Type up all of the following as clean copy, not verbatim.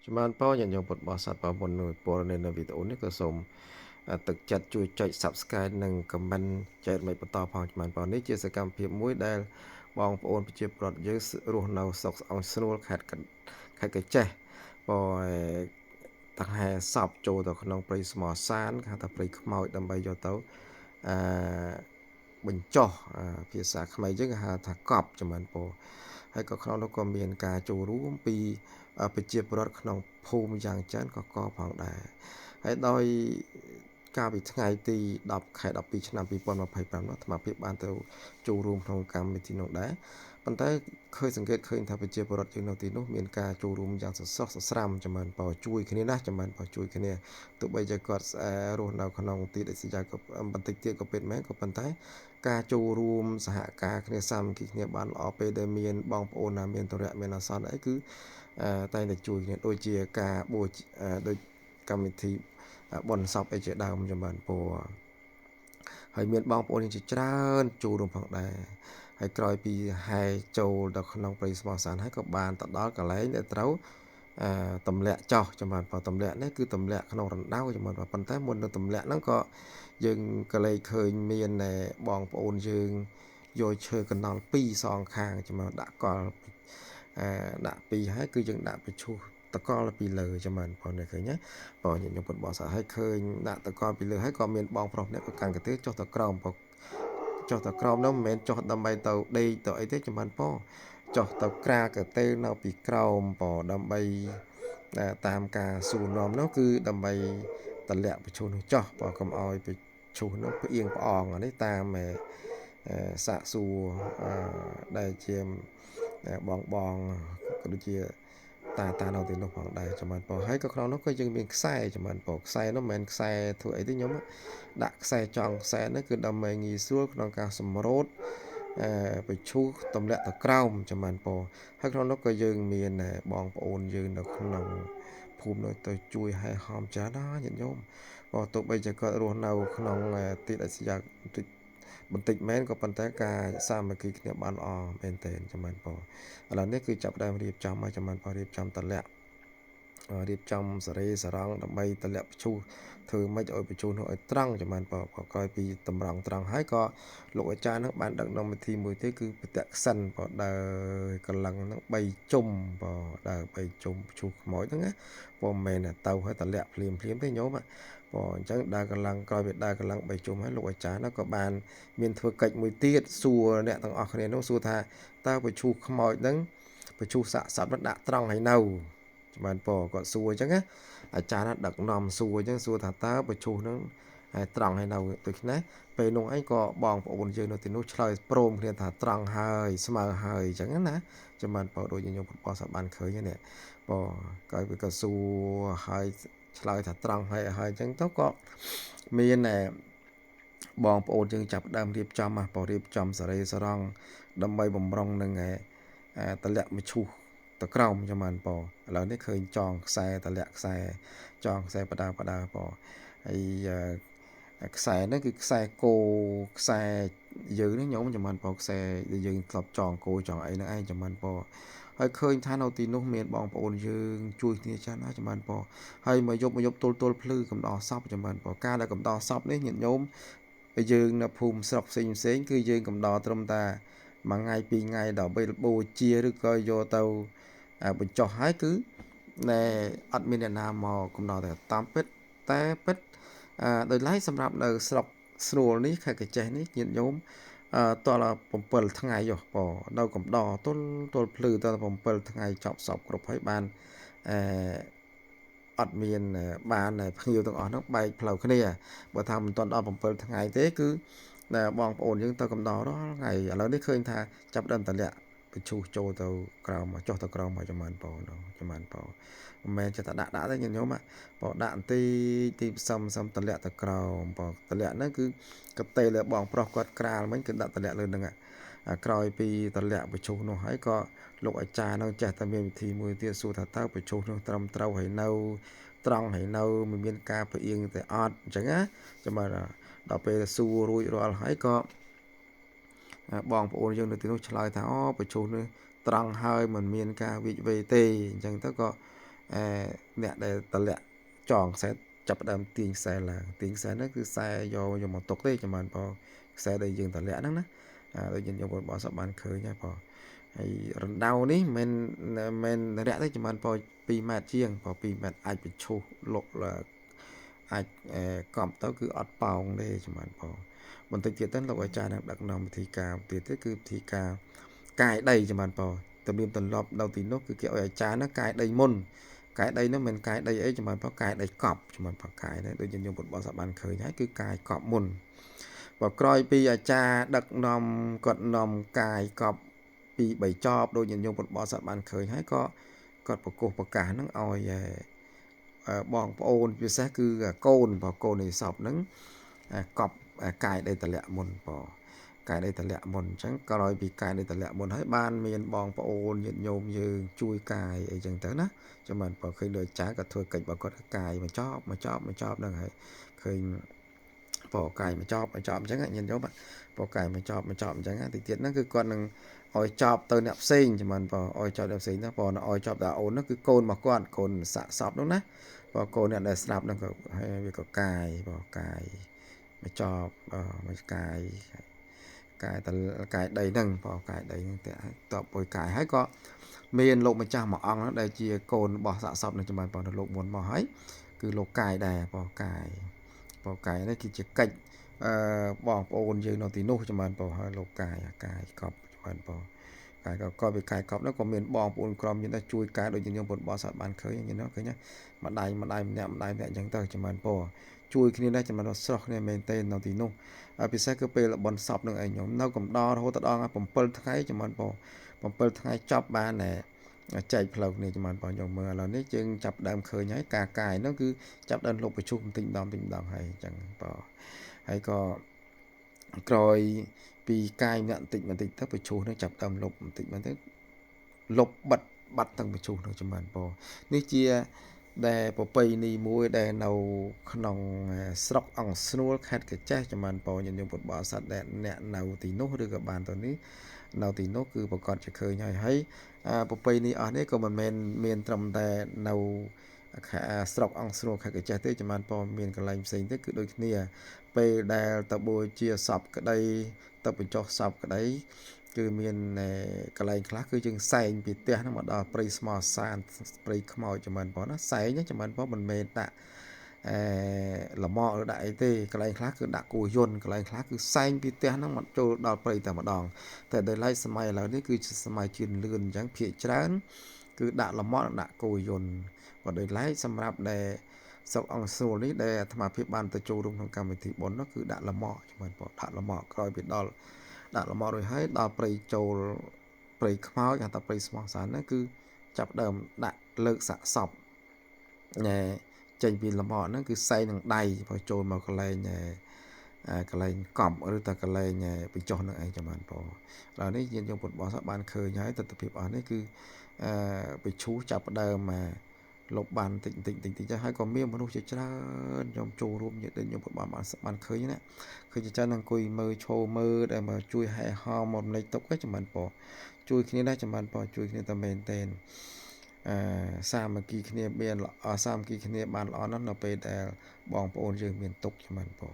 Chúng mình bao nhận dùng một bó sát bảo một nồi bò nên là video này có sống thực chất chui chạy subscribe nâng comment chạy mấy bắt tao phong chúng mình bảo này chia sẻ cảm phiền mũi đây bong ôn chia bọt dưới sự ruột nào sọc ông snow khát cái trẻ bò thằng hè sập trôi từក្នុងព្រៃស្មោះសានគេថាព្រៃខ្មោចដើម្បីយកទៅបញ្ចុះភាសាខ្មែរយើងគេហៅថាកប់ចំណេះពោហើយក៏ក្នុងនោះក៏មានការចូលរួមពីប្រជាពលរដ្ឋក្នុងភូមិយ៉ាងច្រើនក៏ផងដែរហើយដោយកាលពីថ្ងៃទី10ខែ12ឆ្នាំ2025នោះអាត្មាភាពបានទៅចូលរួមក្នុងកម្មវិធីនោះដែរប៉ុន្តែឃើញសង្កេតឃើញថាប្រជាពលរដ្ឋយើងនៅទីនោះមានការចូលរួមយ៉ាងសស្រុះសស្រាំចំណេះបើជួយគ្នាណាចំណេះបើជួយគ្នាទោះបីជាគាត់រស់នៅក្នុងទីដាច់ស្រយាលក៏បន្តិចទៀតក៏ពិតមែនក៏ប៉ុន្តែការចូលរួមសហការគ្នាសាមគ្គីគ្នាបានល្អពេលដែលមានបងប្អូនណាមានតរៈមានអាសន្នអីគឺតែតែជួយគ្នាដូចជាការបួសដូចកម្មវិធីបនសពអីជាដើមចំណេះពោហើយមានបងប្អូនជាច្រើនចូលរួមផងដែរហើយក្រោយពីហែចូលដល់ក្នុងព្រៃស្មោះសានហើយក៏បានទៅដល់កន្លែងដែលត្រូវទម្លាក់ចោះចំណេះបើទម្លាក់នេះគឺទម្លាក់ក្នុងរណ្ដៅចំណេះប៉ុន្តែមុននឹងទម្លាក់ហ្នឹងក៏យើងក៏លេចឃើញមានបងប្អូនយើងយកឈើកណ្ដោល2សងខាងចំណេះដាក់កលដាក់2ហើយគឺយើងដាក់បញ្ឈូសតកល់ពីលើចំណេះបងឃើញណាបងខ្ញុំពុតបោះហើយឃើញដាក់តកល់ពីលើហើយក៏មានបងប្រុសម្នាក់ក៏កាន់កាទេចុះទៅក្រោមចុះទៅក្រោមនោះមិនមែនចុះដើម្បីទៅដេកទៅអីទេចំណេះបងចុះទៅក្រាកាទេនៅពីក្រោមបងដើម្បីតាមការសួរនាំនោះគឺដើម្បីតម្លាក់បញ្ឈូសនោះចុះបងកុំឲ្យបញ្ឈូសនោះផ្អៀងផ្អងអានេះតាមសាកសួរដែលជាបងក៏ដូចជាតានៅទីនោះផងដែរចំណេះបងហើយក៏ក្នុងនោះក៏យើងមានខ្សែចំណេះបងខ្សែនោះមិនមែនខ្សែធ្វើអីទេខ្ញុំដាក់ខ្សែចង់ខ្សែនេះគឺដើម្បីងាយស្រួលក្នុងការសម្រូតបញ្ឈូសទម្លាក់ទៅក្រោមចំណេះបងហើយក្នុងនោះក៏យើងមានបងប្អូនយើងនៅក្នុងភូមិនោះទៅជួយហែហមច្រើនណាញាតិញោមបើទោះបីជាគាត់រស់នៅក្នុងទីដាច់ស្រយាលបន្តិចមែនក៏ប៉ុន្តែការសាមគ្គីគ្នាបានល្អមែនទែនចំណេះបងឥឡូវនេះគឺចាប់ដើមរៀបចំឲ្យចំណេះបងរៀបចំតម្លាក់រៀបចំសរេសារងដើម្បីតម្លាក់បញ្ឈូសធ្វើម៉េចឲ្យបញ្ឈូសនោះឲ្យត្រង់ចំណេះបងក្រោយពីតម្រង់ត្រង់ហើយក៏លោកអាចារ្យនឹងបានដឹកនាំវិធីមួយទៀតគឺបតក្សិនបងដើរកម្លាំងនឹង3ជុំបងដើរ3ជុំបញ្ឈូសខ្មោចហ្នឹងណាបងមិនមែនទៅឲ្យតម្លាក់ភ្លាមទេញោមបងអញ្ចឹងដើរកម្លាំងក្រោយពីដើរកម្លាំង3ជុំហើយលោកអាចារ្យនោះក៏បានមានធ្វើកិច្ចមួយទៀតសួរអ្នកទាំងអស់គ្នានោះសួរថាតើបញ្ឈូសខ្មោចហ្នឹងបញ្ឈូសសាក់សពដាក់ត្រង់ហើយនៅបានពគាត់សួរអញ្ចឹងណាអាចារ្យណាដឹកនាំសួរអញ្ចឹងសួរថាតើបញ្ឈូសហ្នឹងហើយត្រង់ហើយនៅដូចនេះពេលនោះអីក៏បងប្អូនយើងនៅទីនោះឆ្លើយព្រមគ្នាថាត្រង់ហើយស្មើហើយអញ្ចឹងណាចាំបានបើដូចខ្ញុំប្រសាបានឃើញនេះបើក្រោយពីក៏សួរហើយឆ្លើយថាត្រង់ហើយអញ្ចឹងទៅក៏មានបងប្អូនយើងចាប់ដើមរៀបចំរៀបចំសរេសរងដើម្បីបំរុងនឹងតម្លាក់មឈូសទៅក្រោមចាំបានឥឡូវនេះឃើញចងខ្សែតម្លាក់ខ្សែចងខ្សែបដាហើយខ្សែហ្នឹងគឺខ្សែគោខ្សែយើងនេះញោមចាំបានខ្សែដែលយើងធ្លាប់ចងគោចងអីហ្នឹងឯងចាំបានហើយឃើញថានៅទីនោះមានបងប្អូនយើងជួយគ្នាច្រើនណាស់ចាំបានហើយមកយប់ទល់ភ្លឺកំដរសពចាំបានការដែលកំដរសពនេះញាតិញោមយើងនៅភូមិស្រុកផ្សេងគឺយើងកំដរត្រឹមតែមួយថ្ងៃពីរថ្ងៃដល់ពេលបូជាឬក៏យកទៅបញ្ចុះហើយគឺអត់មានអ្នកណាមកកំដរតែតាមពិតតែពិតដោយឡែកសម្រាប់នៅស្រុកស្រួលនេះខេត្តកញ្ចេះនេះញាតិញោមតល7ថ្ងៃនៅកំដរទល់ភ្លឺតល7ថ្ងៃចប់សពគ្រប់ហើយបានអត់មានបានភ្ញៀវទាំងអស់នោះបែកផ្លូវគ្នាបើថាមិនទាន់ដល់7ថ្ងៃទេគឺបងប្អូនយើងទៅកំដររាល់ថ្ងៃឥឡូវនេះឃើញថាចាប់ដើមតម្លាក់បញ្ឈូសចូលទៅក្រោមចុះទៅក្រោមមកចំបានចំបានមិនមែនចេះតែដាក់ទេញាតិញោមដាក់បន្តិចសំតម្លាក់ទៅក្រោមតម្លាក់ហ្នឹងគឺកតេលើបងប្រុសគាត់ក្រាលមិញគឺដាក់តម្លាក់លើហ្នឹងក្រោយពីតម្លាក់បញ្ឈូសនោះហើយក៏លោកអាចារ្យនោះចេះតែមានវិធីមួយទៀតសួរថាតើបញ្ឈូសនោះត្រឹមត្រូវហើយនៅត្រង់ហើយនៅមិនមានការផ្អៀងតែអត់អញ្ចឹងណាចាំមើលដល់ពេលសួររួចរាល់ហើយក៏បងប្អូនយើងនៅទីនោះឆ្លើយថាបញ្ឈូសនេះត្រង់ហើយមិនមានការវិចវេទេអញ្ចឹងទៅក៏ អ្នកដែលតម្លាក់ចងខ្សែចាប់ផ្ដើមទាញខ្សែឡើងទាញខ្សែហ្នឹងគឺខ្សែយកមកទុកទេចាំបានបងខ្សែដែលយើងតម្លាក់ហ្នឹងណាដូចយើងយកបងសពបានឃើញហើយបងហើយរណ្ដៅនេះមិនតម្លាក់ទេចាំបានបង2ម៉ែត្រជាងបង2ម៉ែត្រអាចបញ្ឈុះលុកអាចកប់ទៅគឺអត់ប៉ោងទេចាំបានបងបន្តិចទៀតទៅលោកអាចារ្យនឹងដឹកនាំវិធីការទៀតទេគឺវិធីការកាយដីចាំបានបងទំនៀមទម្លាប់នៅទីនោះគឺគេឲ្យអាចារ្យហ្នឹងកាយដីមុនកាយដីនោះមិនកាយដីអីចាំបានបងកាយដីកប់ចាំបានបងកាយនេះដូចយើងពុទ្ធបរិស័ទបានឃើញហើយគឺកាយកប់មុនបើក្រោយពីអាចារ្យដឹកនាំគាត់នាំកាយកប់ពី3ចប់ដូចយើងពុទ្ធបរិស័ទបានឃើញហើយក៏គាត់ប្រកាសហ្នឹងឲ្យបងប្អូនពិសេសគឺកូនបងកូននៃសពហ្នឹងកប់កាយដីតម្លាក់មុនបងកាយដីតម្លាក់មុនអញ្ចឹងក្រោយពីកាយដីតម្លាក់មុនហើយបានមានបងប្អូនញាតិញោមយើងជួយកាយអីចឹងទៅណាចាំបានបើឃើញដូចចាក៏ធ្វើកិច្ចរបស់គាត់កាយមកចប់ហ្នឹងហើយឃើញបកកាយមកចប់អញ្ចឹងញាតិញោមបកកាយមកចប់អញ្ចឹងតិចទៀតហ្នឹងគឺគាត់នឹងឲ្យចប់ទៅអ្នកផ្សេងចាំបានបើឲ្យចប់អ្នកផ្សេងទៅបើឲ្យចប់តាអូនហ្នឹងគឺកូនរបស់គាត់កូនសាក់សពហ្នឹងណាបើកូនអ្នកដែលស្លាប់ហ្នឹងក៏ហើយវាក៏កាយបើកាយមកចប់មកកាយដីហ្នឹងបើកាយដីហ្នឹងតែតបពុយកាយហើយក៏មានលោកម្ចាស់មួយអង្គដែលជាកូនរបស់សាក់សពនឹងចាំបានបើលោកមុនមកហើយគឺលោកកាយដែរបើកាយនេះគឺជាកិច្ចបងប្អូនយើងនៅទីនោះចាំបានបើហើយលោកកាយកប់ចាំបានបើកាយក៏វាកាយកប់នោះក៏មានបងប្អូនក្រុមយើងដែរជួយកាយដូចយើងពុទ្ធបរិស័ទបានឃើញឃើញណាម្ដាយម្នាក់អញ្ចឹងទៅចាំបានបើជួយគ្នាដែរចាំបានស្រស់គ្នាមែនទេនៅទីនោះពិសេសគឺពេលបន់សពនឹងឯងខ្ញុំនៅកំដររហូតដល់7ថ្ងៃចាំបានបើ7ថ្ងៃចប់បានចែកផ្លូវគ្នាចាំបានបើខ្ញុំមើលឥឡូវនេះយើងចាប់ដើមឃើញហើយការកាយនោះគឺចាប់ដើមលុបបញ្ឈុះបន្តិចម្ដងហើយអញ្ចឹងបើហើយក៏ក្រោយពីកាយអ្នកបន្តិចទៅបញ្ឈុះនឹងចាប់ដើមលុបបន្តិចទៅលុបបាត់ទាំងបញ្ឈុះនោះចាំបានបើនេះជាដែលប្រពៃណីមួយដែលនៅក្នុងស្រុកអង្គស្នួលខេត្តកាចេះចាំបានបើញញឹមពុទ្ធបរិស័ទដែលអ្នកនៅទីនោះឬក៏បានទៅនេះនៅទីនោះគឺប្រកាសជាឃើញហើយប្រពៃណីអស់នេះក៏មិនមែនមានត្រឹមតែនៅស្រុកអង្គស្រួលខេត្តកាចេះទេចាំបានបើមានកន្លែងផ្សេងទៀតគឺដូចគ្នាពេលដែលតបួជាសពក្តីទៅបញ្ចុះសពក្តីគឺមានកន្លែងខ្លះគឺយើងសែងពីផ្ទះហ្នឹងមកដល់ព្រៃស្មោសានព្រៃខ្មោចចាំបានបើណាសែងចាំបានបើមិនមែនដាក់លម៉កឬដាក់អីទេកន្លែងខ្លះគឺដាក់គោយន្តកន្លែងខ្លះគឺសែងពីផ្ទះហ្នឹងមកចូលដល់ព្រៃតែម្ដងតែដោយឡែកសម័យឥឡូវនេះគឺជាសម័យជឿនលឿនអញ្ចឹងភាគច្រើនគឺដាក់លម៉កដាក់គោយន្តក៏ដោយឡែកសម្រាប់ដែលស្រុកអង្គស្រួលនេះដែលអាត្មាភាពបានទៅចូលរួមក្នុងកម្មវិធីបុណ្យនោះគឺដាក់លម៉កចាំបានបើដាក់លម៉កក្រោយពីដល់ដាក់លម៉ករួចហើយដល់ព្រៃចូលព្រៃខ្មោចហៅថាព្រៃស្មោះសានហ្នឹងគឺចាប់ដើមដាក់លើកសាក់សពចេញពីលំអហ្នឹងគឺសែងនឹងដៃបើចូលមកកន្លែងកប់ឬតែកន្លែងបញ្ចុះនឹងឯងចាំបានបើឥឡូវនេះយើងយកពុទ្ធបរិស័ទបានឃើញហើយទស្សនវិជ្ជាអស់នេះគឺបញ្ឈូសចាប់ដើមលុបបានតិចហើយក៏មានមនុស្សជាច្រើនខ្ញុំចូលរួមញាតិញោមពុទ្ធបរិស័ទបានឃើញណាឃើញជាច្រើនអង្គុយមើលឈោមើលដែលមកជួយហែហោមករំលែកទុកចាំបានបើជួយគ្នាដែរចាំបានបើជួយគ្នាតែមែនទេសាមគ្គីគ្នាមានសាមគ្គីគ្នាបានល្អណាស់នៅពេលដែលបងប្អូនយើងមានទុកចាំបានបើ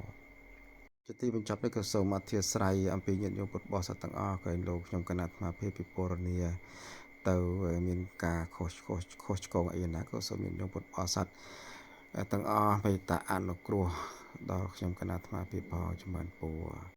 ជាទីបញ្ចប់នេះក៏សូមអធិស្ឋានអំពីញាតិញោមពុទ្ធបរិស័ទទាំងអស់ក្រែងលោកខ្ញុំគណៈអាត្មាភាពពិពណ៌នាទៅមានការខុសឆ្គងអីណាក៏សូមញាតិញោមពុទ្ធបរិស័ទទាំងអស់មេត្តាអនុគ្រោះដល់ខ្ញុំគណៈអាត្មាភាពផងចំបានពរ